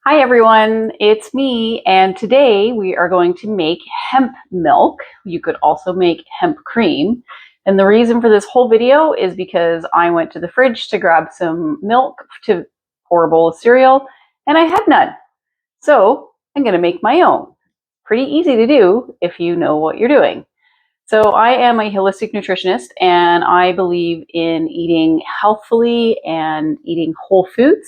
Hi everyone, it's me, and today we are going to make hemp milk. You could also make hemp cream. And the reason for this whole video is because I went to the fridge to grab some milk to pour a bowl of cereal, and I had none. So I'm going to make my own. Pretty easy to do if you know what you're doing. So I am a holistic nutritionist, and I believe in eating healthfully and eating whole foods.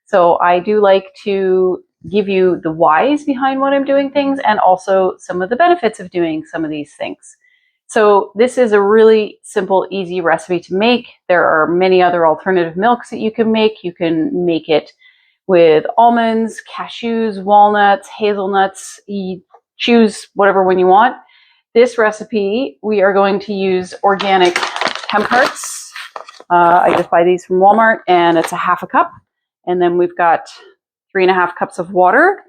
So I do like to give you the whys behind what I'm doing things and also some of the benefits of doing some of these things. So this is a really simple, easy recipe to make. There are many other alternative milks that you can make. You can make it with almonds, cashews, walnuts, hazelnuts. You choose whatever one you want. This recipe, we are going to use organic hemp hearts. I just buy these from Walmart, and it's a half a cup. And then we've got 3.5 cups of water.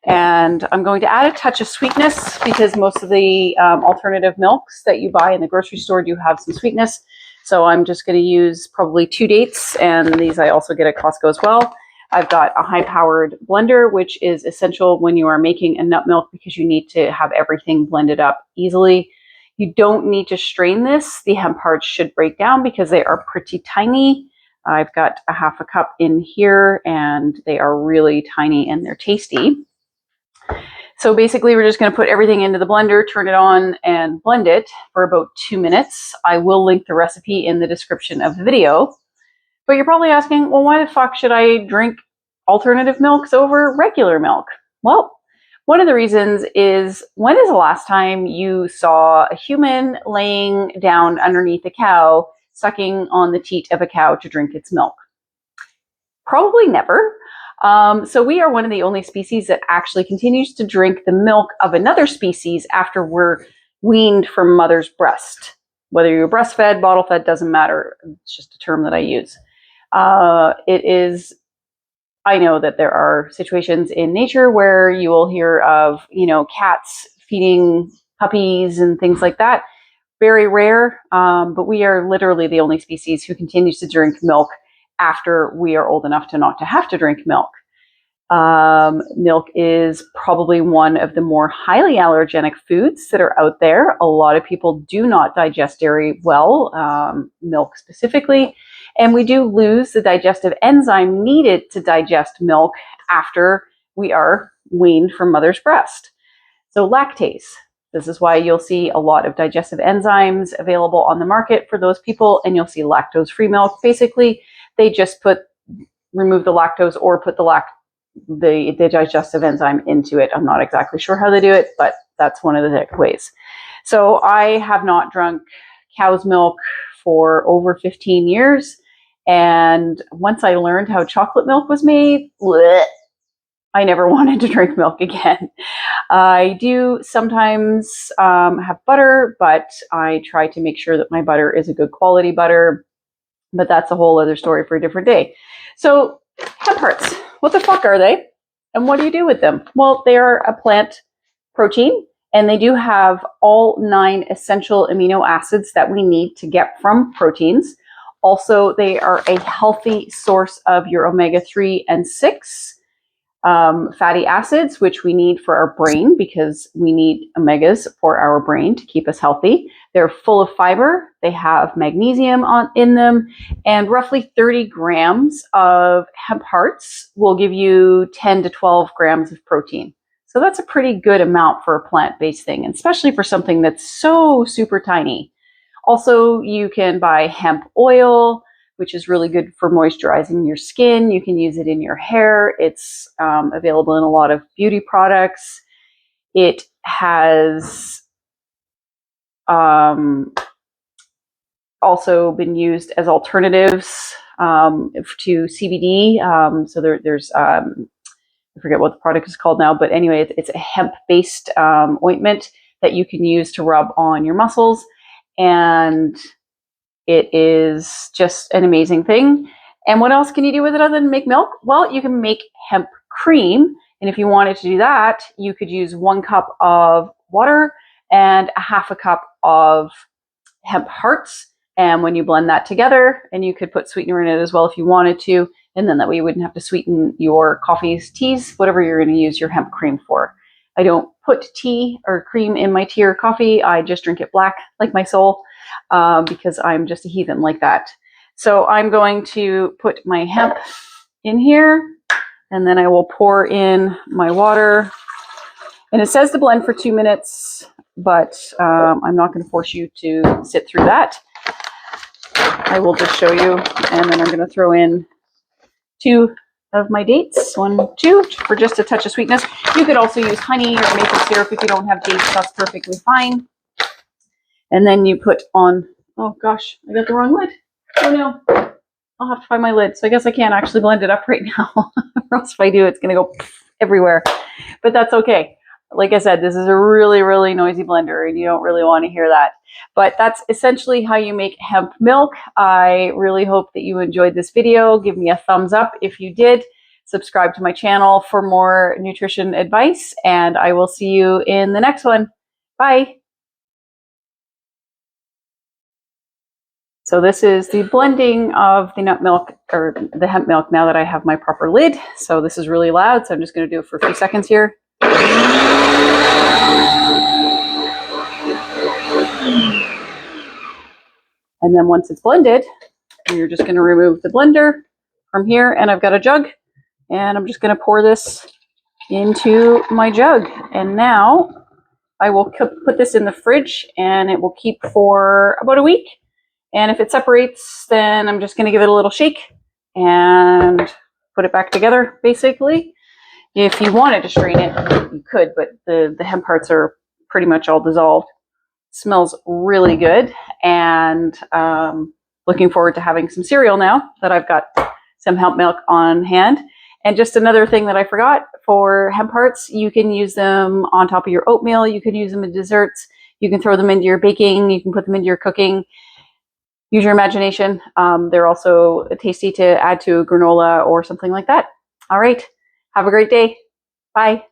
And I'm going to add a touch of sweetness because most of the alternative milks that you buy in the grocery store do have some sweetness. So I'm just going to use probably 2 dates, and these I also get at Costco as well. I've got a high-powered blender, which is essential when you are making a nut milk because you need to have everything blended up easily. You don't need to strain this. The hemp hearts should break down because they are pretty tiny. I've got a half a cup in here, and they are really tiny and they're tasty. So basically, we're just going to put everything into the blender, turn it on, and blend it for about 2 minutes. I will link the recipe in the description of the video. But you're probably asking, well, why the fuck should I drink alternative milks over regular milk? Well, one of the reasons is, when is the last time you saw a human laying down underneath a cow, sucking on the teat of a cow to drink its milk? Probably never. So we are one of the only species that actually continues to drink the milk of another species after we're weaned from mother's breast. Whether you're breastfed, bottle fed, doesn't matter. It's just a term that I use. I know that there are situations in nature where you will hear of, cats feeding puppies and things like that. Very rare, but we are literally the only species who continues to drink milk after we are old enough to not to have to drink milk. Milk is probably one of the more highly allergenic foods that are out there. A lot of people do not digest dairy well, milk specifically, and we do lose the digestive enzyme needed to digest milk after we are weaned from mother's breast. So lactase. This is why you'll see a lot of digestive enzymes available on the market for those people, and you'll see lactose-free milk. Basically, they just remove the lactose or put the digestive enzyme into it. I'm not exactly sure how they do it, but that's one of the ways. So I have not drunk cow's milk for over 15 years. And once I learned how chocolate milk was made, I never wanted to drink milk again. I do sometimes have butter, but I try to make sure that my butter is a good quality butter. But that's a whole other story for a different day. So hemp hearts, what the fuck are they? And what do you do with them? Well, they are a plant protein, and they do have all 9 essential amino acids that we need to get from proteins. Also, they are a healthy source of your omega-3 and 6 fatty acids, which we need for our brain because we need omegas for our brain to keep us healthy. They're full of fiber. They have magnesium in them, and roughly 30 grams of hemp hearts will give you 10 to 12 grams of protein. So that's a pretty good amount for a plant-based thing, and especially for something that's so super tiny. Also, you can buy hemp oil, which is really good for moisturizing your skin. You can use it in your hair. It's available in a lot of beauty products. It has also been used as alternatives to CBD. So there's, I forget what the product is called now, but anyway, it's a hemp-based ointment that you can use to rub on your muscles. And it is just an amazing thing. And what else can you do with it other than make milk? Well, you can make hemp cream. And if you wanted to do that, you could use 1 cup of water and a half a cup of hemp hearts. And when you blend that together, and you could put sweetener in it as well if you wanted to, And then that way you wouldn't have to sweeten your coffees, teas, whatever you're going to use your hemp cream for. I don't put tea or cream in my tea or coffee. I just drink it black like my soul because I'm just a heathen like that. So I'm going to put my hemp in here, and then I will pour in my water. And it says to blend for 2 minutes, but I'm not going to force you to sit through that. I will just show you, and then I'm going to throw in 2 of my dates, 1, 2, for just a touch of sweetness. You could also use honey or maple syrup if you don't have dates. That's perfectly fine. And then you put on, oh gosh, I got the wrong lid. Oh no, I'll have to find my lid. So I guess I can't actually blend it up right now, or else if I do, it's going to go everywhere. But that's okay. Like I said, this is a really, really noisy blender, and you don't really want to hear that. But that's essentially how you make hemp milk. I really hope that you enjoyed this video. Give me a thumbs up if you did. Subscribe to my channel for more nutrition advice, and I will see you in the next one. Bye. So this is the blending of the nut milk, or the hemp milk, now that I have my proper lid. So this is really loud, so I'm just going to do it for a few seconds here. And then once it's blended, you're just going to remove the blender from here, and I've got a jug, and I'm just going to pour this into my jug. And now I will put this in the fridge, and it will keep for about a week. And if it separates, then I'm just going to give it a little shake and put it back together, basically. If you wanted to strain it, you could, but the hemp parts are pretty much all dissolved. Smells really good, and looking forward to having some cereal now that I've got some hemp milk on hand. And just another thing that I forgot, for hemp hearts, you can use them on top of your oatmeal. You can use them in desserts. You can throw them into your baking. You can put them into your cooking. Use your imagination. They're also tasty to add to granola or something like that. All right. Have a great day. Bye.